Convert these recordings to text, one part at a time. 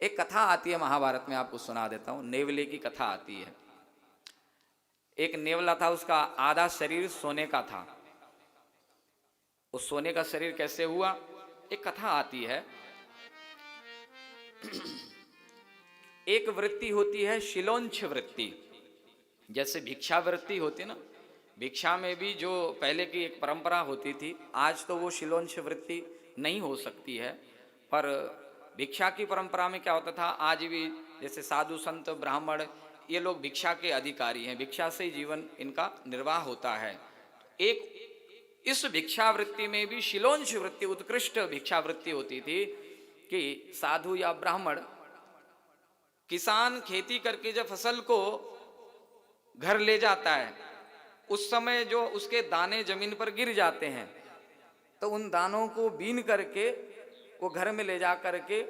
एक कथा आती है महाभारत में, आपको सुना देता हूं। नेवले की कथा आती है। एक नेवला था, उसका आधा शरीर सोने का था। उस सोने का शरीर कैसे हुआ, एक कथा आती है। एक वृत्ति होती है शिलोंछ वृत्ति, जैसे भिक्षा वृत्ति होती ना, भिक्षा में भी जो पहले की एक परंपरा होती थी, आज तो वो शिलोंछ वृत्ति नहीं हो सकती है, पर भिक्षा की परंपरा में क्या होता था, आज भी जैसे साधु संत ब्राह्मण ये लोग भिक्षा के अधिकारी हैं, भिक्षा से ही जीवन इनका निर्वाह होता है। एक इस भिक्षा वृत्ति में भी शिलोंछ वृत्ति, उत्कृष्ट भिक्षा वृत्ति होती थी कि साधु या ब्राह्मण किसान खेती करके जब फसल को घर ले जाता है, उस समय जो उसके दाने जमीन पर गिर जाते हैं, तो उन दानों को बीन करके वो घर में ले जा करके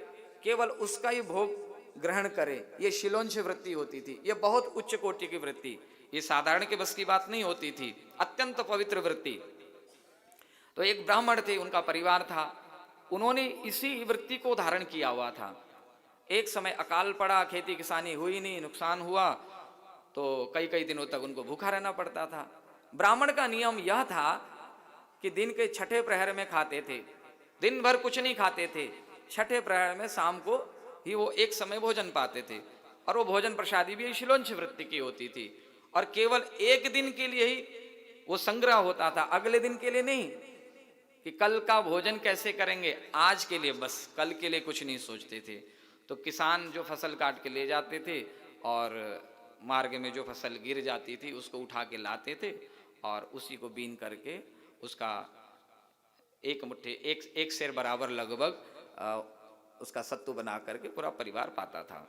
केवल उसका ही भोग ग्रहण करे। ये शिलोंछ वृत्ति होती थी। ये बहुत उच्च कोटि की वृत्ति, ये साधारण के बस की बात नहीं होती थी, अत्यंत पवित्र वृत्ति। तो एक ब्राह्मण थे, उनका परिवार था, उन्होंने इसी वृत्ति को धारण किया हुआ था। एक समय अकाल पड़ा, खेती किसानी हुई नहीं, नुकसान हुआ, तो कई कई दिनों तक उनको भूखा रहना पड़ता था। ब्राह्मण का नियम यह था कि दिन के छठे प्रहर में खाते थे, दिन भर कुछ नहीं खाते थे, छठे प्रहर में शाम को ही वो एक समय भोजन पाते थे, और वो भोजन प्रसादी भी शिलोंछ वृत्ति की होती थी, और केवल एक दिन के लिए ही वो संग्रह होता था, अगले दिन के लिए नहीं कि कल का भोजन कैसे करेंगे, आज के लिए बस, कल के लिए कुछ नहीं सोचते थे। तो किसान जो फसल काट के ले जाते थे और मार्ग में जो फसल गिर जाती थी उसको उठा के लाते थे, और उसी को बीन करके उसका एक मुट्ठी एक सेर बराबर लगभग उसका सत्तू बना करके पूरा परिवार पाता था।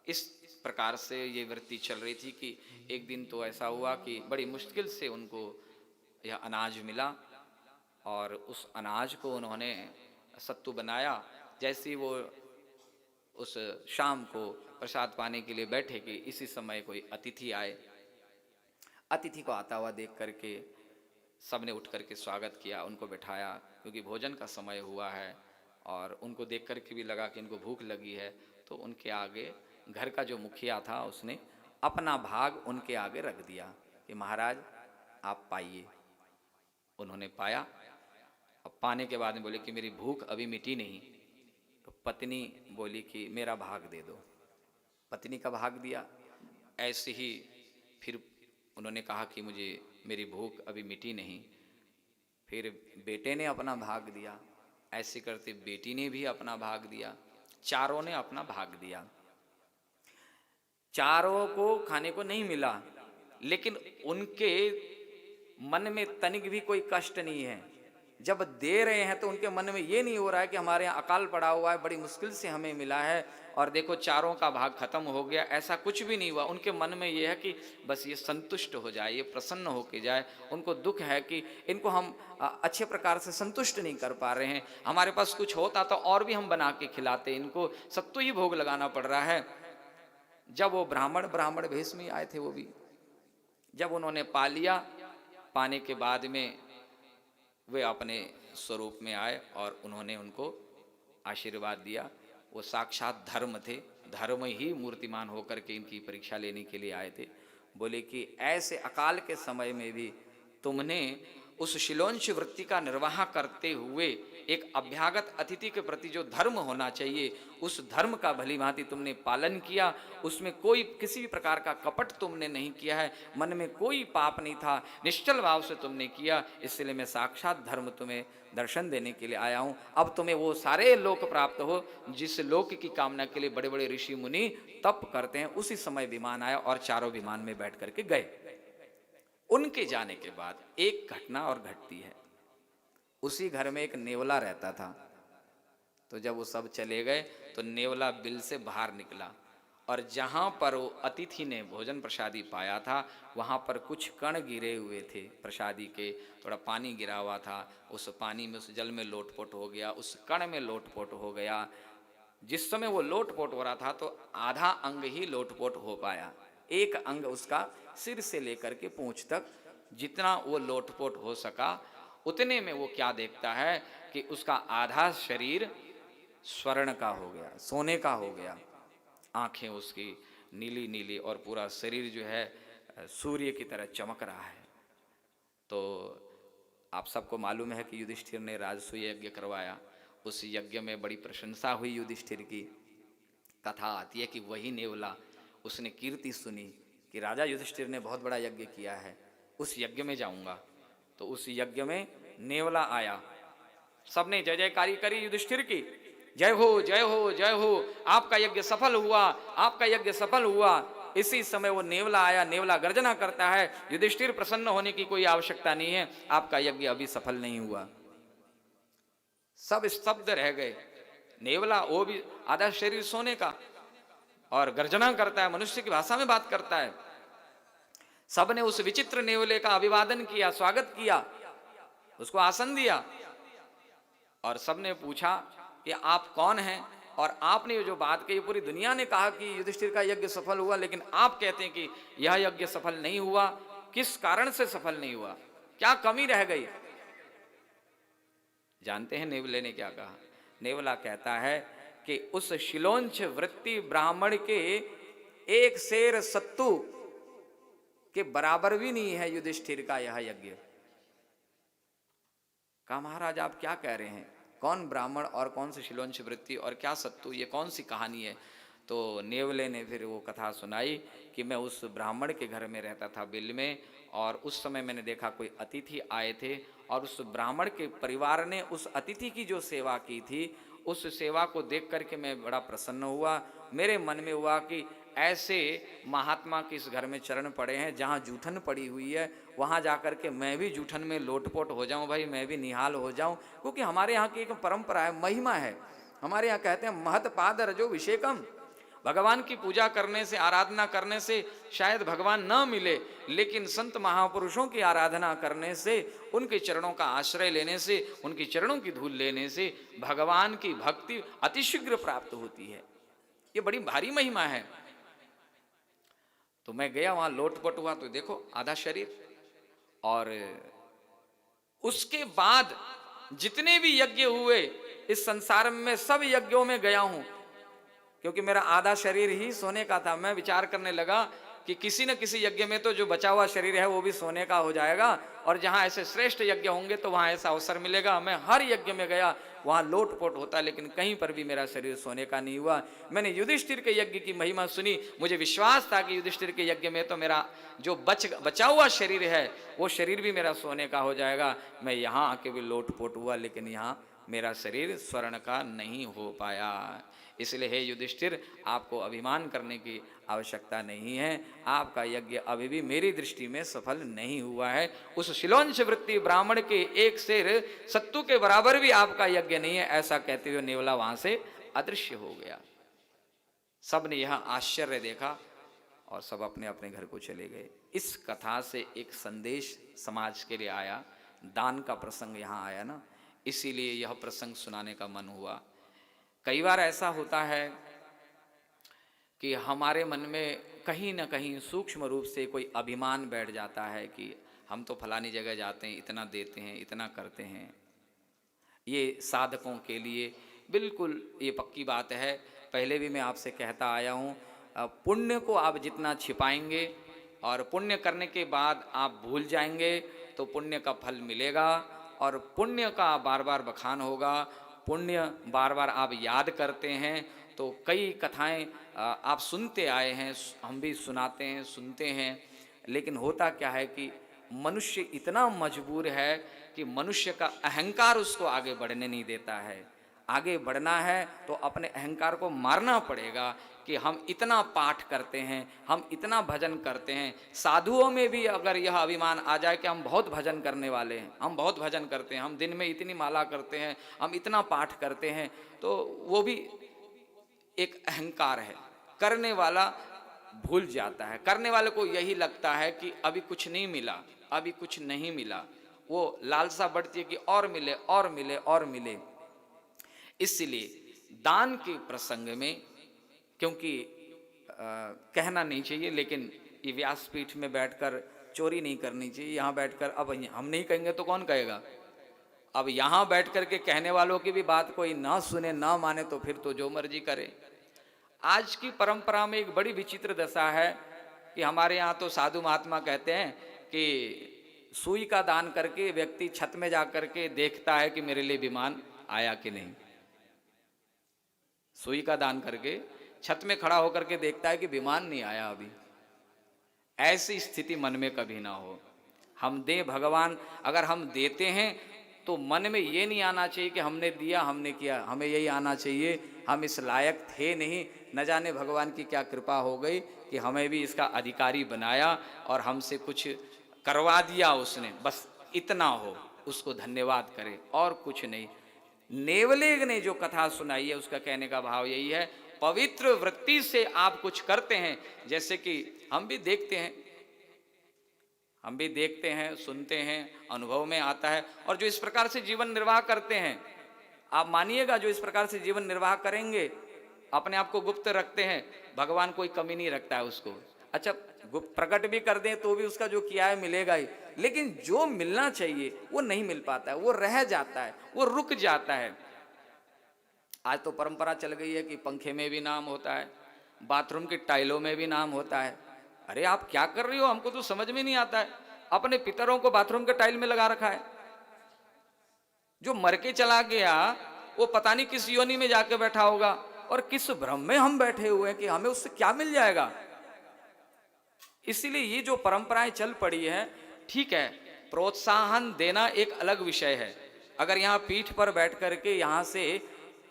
इस प्रकार से ये वृत्ति चल रही थी कि एक दिन तो ऐसा हुआ कि बड़ी मुश्किल से उनको यह अनाज मिला, और उस अनाज को उन्होंने सत्तू बनाया। जैसे ही वो उस शाम को प्रसाद पाने के लिए बैठे कि इसी समय कोई अतिथि आए। अतिथि को आता हुआ देख करके सबने उठ करके स्वागत किया, उनको बिठाया, क्योंकि भोजन का समय हुआ है, और उनको देख करके भी लगा कि इनको भूख लगी है। तो उनके आगे घर का जो मुखिया था उसने अपना भाग उनके आगे रख दिया कि महाराज आप पाइए। उन्होंने पाया। अब पाने के बाद में बोले कि मेरी भूख अभी मिटी नहीं। तो पत्नी बोली कि मेरा भाग दे दो। पत्नी का भाग दिया। ऐसे ही फिर उन्होंने कहा कि मुझे मेरी भूख अभी मिटी नहीं। फिर बेटे ने अपना भाग दिया। ऐसे करते बेटी ने भी अपना भाग दिया, चारों ने अपना भाग दिया। चारों को खाने को नहीं मिला, लेकिन उनके मन में तनिक भी कोई कष्ट नहीं है। जब दे रहे हैं तो उनके मन में ये नहीं हो रहा है कि हमारे यहाँ अकाल पड़ा हुआ है, बड़ी मुश्किल से हमें मिला है और देखो चारों का भाग खत्म हो गया, ऐसा कुछ भी नहीं हुआ। उनके मन में ये है कि बस ये संतुष्ट हो जाए, ये प्रसन्न होके जाए। उनको दुख है कि इनको हम अच्छे प्रकार से संतुष्ट नहीं कर पा रहे हैं। हमारे पास कुछ होता तो और भी हम बना के खिलाते, इनको सत्तू ही भोग लगाना पड़ रहा है। जब वो ब्राह्मण भेष में आए थे, वो भी जब उन्होंने पा लिया, पाने के बाद में वे अपने स्वरूप में आए और उन्होंने उनको आशीर्वाद दिया। वो साक्षात धर्म थे, धर्म ही मूर्तिमान होकर के इनकी परीक्षा लेने के लिए आए थे। बोले कि ऐसे अकाल के समय में भी तुमने उस शिलोंश वृत्ति का निर्वाह करते हुए एक अभ्यागत अतिथि के प्रति जो धर्म होना चाहिए, उस धर्म का भली भांति तुमने पालन किया। उसमें कोई किसी भी प्रकार का कपट तुमने नहीं किया है, मन में कोई पाप नहीं था, निश्चल भाव से तुमने किया। इसलिए मैं साक्षात धर्म तुम्हें दर्शन देने के लिए आया हूँ। अब तुम्हें वो सारे लोक प्राप्त हो जिस लोक की कामना के लिए बड़े बड़े ऋषि मुनि तप करते हैं। उसी समय विमान आया और चारों विमान में बैठ करके गए। उनके जाने के बाद एक घटना और घटती है। उसी घर में एक नेवला रहता था। तो जब वो सब चले गए तो नेवला बिल से बाहर निकला, और जहां पर वो अतिथि ने भोजन प्रसादी पाया था वहां पर कुछ कण गिरे हुए थे प्रसादी के, थोड़ा पानी गिरा हुआ था। उस पानी में, उस जल में लोटपोट हो गया, उस कण में लोटपोट हो गया। जिस समय वो लोटपोट हो रहा था तो आधा अंग ही लोटपोट हो पाया। एक अंग उसका सिर से लेकर के पूंछ तक जितना वो लोटपोट हो सका, उतने में वो क्या देखता है कि उसका आधा शरीर स्वर्ण का हो गया, सोने का हो गया। आंखें उसकी नीली नीली और पूरा शरीर जो है सूर्य की तरह चमक रहा है। तो आप सबको मालूम है कि युधिष्ठिर ने राजसूय यज्ञ करवाया। उस यज्ञ में बड़ी प्रशंसा हुई युधिष्ठिर की। कथा आती है कि वही नेवला, उसने कीर्ति सुनी कि राजा युधिष्ठिर ने बहुत बड़ा यज्ञ किया है, उस यज्ञ में जाऊंगा। तो उस यज्ञ में नेवला आया, सबने जय जयकारी करी युधिष्ठिर की, जय हो जय हो जय हो, आपका यज्ञ सफल हुआ, आपका यज्ञ सफल हुआ। इसी समय वो नेवला आया, नेवला गर्जना करता है, युधिष्ठिर प्रसन्न होने की कोई आवश्यकता नहीं है, आपका यज्ञ अभी सफल नहीं हुआ। सब स्तब्ध रह गए। नेवला वो भी आधा शरीर सोने का और गर्जना करता है, मनुष्य की भाषा में बात करता है। सबने उस विचित्र नेवले का अभिवादन किया, स्वागत किया, उसको आसन दिया और सबने पूछा कि आप कौन हैं, और आपने जो बात कही पूरी दुनिया ने कहा कि युधिष्ठिर का यज्ञ सफल हुआ, लेकिन आप कहते हैं कि यह यज्ञ सफल नहीं हुआ, किस कारण से सफल नहीं हुआ, क्या कमी रह गई? जानते हैं नेवले ने क्या कहा? नेवला कहता है कि उस शिलोंच वृत्ति ब्राह्मण के एक शेर सत्तू के बराबर भी नहीं है युधिष्ठिर का यह यज्ञ। कहा महाराज आप क्या कह रहे हैं, कौन ब्राह्मण और कौन सी शिलोंच वृत्ति और क्या सत्तू, ये कौन सी कहानी है? तो नेवले ने फिर वो कथा सुनाई कि मैं उस ब्राह्मण के घर में रहता था बिल में, और उस समय मैंने देखा कोई अतिथि आए थे, और उस ब्राह्मण के परिवार ने उस अतिथि की जो सेवा की थी, उस सेवा को देख करके मैं बड़ा प्रसन्न हुआ। मेरे मन में हुआ कि ऐसे महात्मा के इस घर में चरण पड़े हैं, जहाँ जूठन पड़ी हुई है, वहाँ जाकर के मैं भी जूठन में लोटपोट हो जाऊं भाई, मैं भी निहाल हो जाऊं। क्योंकि हमारे यहाँ की एक परंपरा है, महिमा है। हमारे यहाँ कहते हैं महत पाद रजो विषेकम। भगवान की पूजा करने से, आराधना करने से शायद भगवान न मिले, लेकिन संत महापुरुषों की आराधना करने से, उनके चरणों का आश्रय लेने से, उनके चरणों की धूल लेने से भगवान की भक्ति अतिशीघ्र प्राप्त होती है। ये बड़ी भारी महिमा है। तो मैं गया वहां, लोटपट हुआ, तो देखो आधा शरीर। और उसके बाद जितने भी यज्ञ हुए इस संसार में, सब यज्ञों में गया हूं, क्योंकि मेरा आधा शरीर ही सोने का था। मैं विचार करने लगा कि किसी न किसी यज्ञ में तो जो बचा हुआ शरीर है वो भी सोने का हो जाएगा, और जहां ऐसे श्रेष्ठ यज्ञ होंगे तो वहां ऐसा अवसर मिलेगा। मैं हर यज्ञ में गया, वहां लोटपोट होता, लेकिन कहीं पर भी मेरा शरीर सोने का नहीं हुआ। मैंने युधिष्ठिर के यज्ञ की महिमा सुनी, मुझे विश्वास था कि युधिष्ठिर के यज्ञ में तो मेरा जो बचा हुआ शरीर है वो शरीर भी मेरा सोने का हो जाएगा। मैं यहाँ आके भी लोटपोट हुआ, लेकिन यहाँ मेरा शरीर स्वर्ण का नहीं हो पाया। इसलिए हे युधिष्ठिर, आपको अभिमान करने की आवश्यकता नहीं है, आपका यज्ञ अभी भी मेरी दृष्टि में सफल नहीं हुआ है। उस शिलोंच वृत्ति ब्राह्मण के एक शेर सत्तू के बराबर भी आपका यज्ञ नहीं है। ऐसा कहते हुए नेवला वहां से अदृश्य हो गया। सबने यह आश्चर्य देखा और सब अपने अपने घर को चले गए। इस कथा से एक संदेश समाज के लिए आया, दान का प्रसंग यहाँ आया ना, इसीलिए यह प्रसंग सुनाने का मन हुआ। कई बार ऐसा होता है कि हमारे मन में कहीं ना कहीं सूक्ष्म रूप से कोई अभिमान बैठ जाता है कि हम तो फलानी जगह जाते हैं, इतना देते हैं, इतना करते हैं। ये साधकों के लिए बिल्कुल ये पक्की बात है। पहले भी मैं आपसे कहता आया हूँ, पुण्य को आप जितना छिपाएंगे और पुण्य करने के बाद आप भूल जाएंगे तो पुण्य का फल मिलेगा, और पुण्य का बार बार बखान होगा। पुण्य बार बार आप याद करते हैं तो कई कथाएं आप सुनते आए हैं, हम भी सुनाते हैं, सुनते हैं। लेकिन होता क्या है कि मनुष्य इतना मजबूर है कि मनुष्य का अहंकार उसको आगे बढ़ने नहीं देता है। आगे बढ़ना है तो अपने अहंकार को मारना पड़ेगा कि हम इतना पाठ करते हैं, हम इतना भजन करते हैं। साधुओं में भी अगर यह अभिमान आ जाए कि हम बहुत भजन करने वाले हैं, हम बहुत भजन करते हैं, हम दिन में इतनी माला करते हैं, हम इतना पाठ करते हैं, तो वो भी एक अहंकार है। करने वाला भूल जाता है, करने वाले को यही लगता है कि अभी कुछ नहीं मिला, अभी कुछ नहीं मिला। वो लालसा बढ़ती है कि और मिले और मिले और मिले। इसलिए दान के प्रसंग में, क्योंकि कहना नहीं चाहिए, लेकिन ये व्यासपीठ में बैठकर चोरी नहीं करनी चाहिए। यहाँ बैठकर, अब हम नहीं कहेंगे तो कौन कहेगा? अब यहाँ बैठ कर के कहने वालों की भी बात कोई ना सुने ना माने तो फिर तो जो मर्जी करे। आज की परंपरा में एक बड़ी विचित्र दशा है कि हमारे यहाँ तो साधु महात्मा कहते हैं कि सुई का दान करके व्यक्ति छत में जाकर के देखता है कि मेरे लिए विमान आया कि नहीं। सुई का दान करके छत में खड़ा होकर के देखता है कि विमान नहीं आया अभी। ऐसी स्थिति मन में कभी ना हो। हम दें भगवान, अगर हम देते हैं तो मन में ये नहीं आना चाहिए कि हमने दिया, हमने किया। हमें यही आना चाहिए हम इस लायक थे नहीं, न जाने भगवान की क्या कृपा हो गई कि हमें भी इसका अधिकारी बनाया और हमसे कुछ करवा दिया उसने, बस इतना हो, उसको धन्यवाद करें और कुछ नहीं। नेवलेग ने जो कथा सुनाई है उसका कहने का भाव यही है, पवित्र वृत्ति से आप कुछ करते हैं। जैसे कि हम भी देखते हैं, सुनते हैं, अनुभव में आता है, और जो इस प्रकार से जीवन निर्वाह करते हैं, आप मानिएगा जो इस प्रकार से जीवन निर्वाह करेंगे, अपने आप को गुप्त रखते हैं, भगवान कोई कमी नहीं रखता है उसको। अच्छा, गुप्त प्रकट भी कर दें तो भी उसका जो किया है मिलेगा ही, लेकिन जो मिलना चाहिए वो नहीं मिल पाता है, वो रह जाता है, वो रुक जाता है। आज तो परंपरा चल गई है कि पंखे में भी नाम होता है, बाथरूम की टाइलों में भी नाम होता है। अरे आप क्या कर रही हो, हमको तो समझ में नहीं आता है। अपने पितरों को बाथरूम के टाइल में लगा रखा है। जो मर के चला गया वो पता नहीं किस योनि में जाके बैठा होगा, और किस भ्रम में हम बैठे हुए हैं कि हमें उससे क्या मिल जाएगा। इसीलिए ये जो परंपराएं चल पड़ी है, ठीक है, प्रोत्साहन देना एक अलग विषय है। अगर यहाँ पीठ पर बैठ करके यहाँ से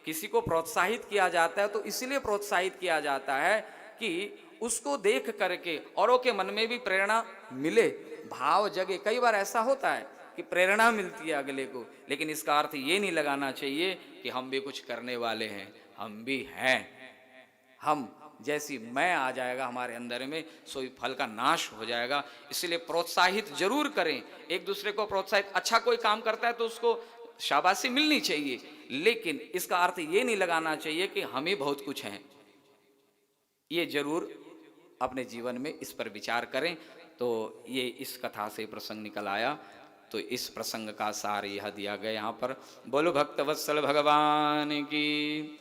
किसी को प्रोत्साहित किया जाता है तो इसलिए प्रोत्साहित किया जाता है कि उसको देख करके औरों के मन में भी प्रेरणा मिले, भाव जगे। कई बार ऐसा होता है कि प्रेरणा मिलती है अगले को, लेकिन इसका अर्थ ये नहीं लगाना चाहिए कि हम भी कुछ करने वाले हैं। हम भी हैं, हम जैसी मैं आ जाएगा हमारे अंदर में, सोई फल का नाश हो जाएगा। इसलिए प्रोत्साहित जरूर करें, एक दूसरे को प्रोत्साहित। अच्छा कोई काम करता है तो उसको शाबाशी मिलनी चाहिए, लेकिन इसका अर्थ ये नहीं लगाना चाहिए कि हम ही बहुत कुछ हैं। ये जरूर अपने जीवन में इस पर विचार करें। तो ये इस कथा से प्रसंग निकल आया, तो इस प्रसंग का सार यह दिया गया यहाँ पर। बोलो भक्त वत्सल भगवान की।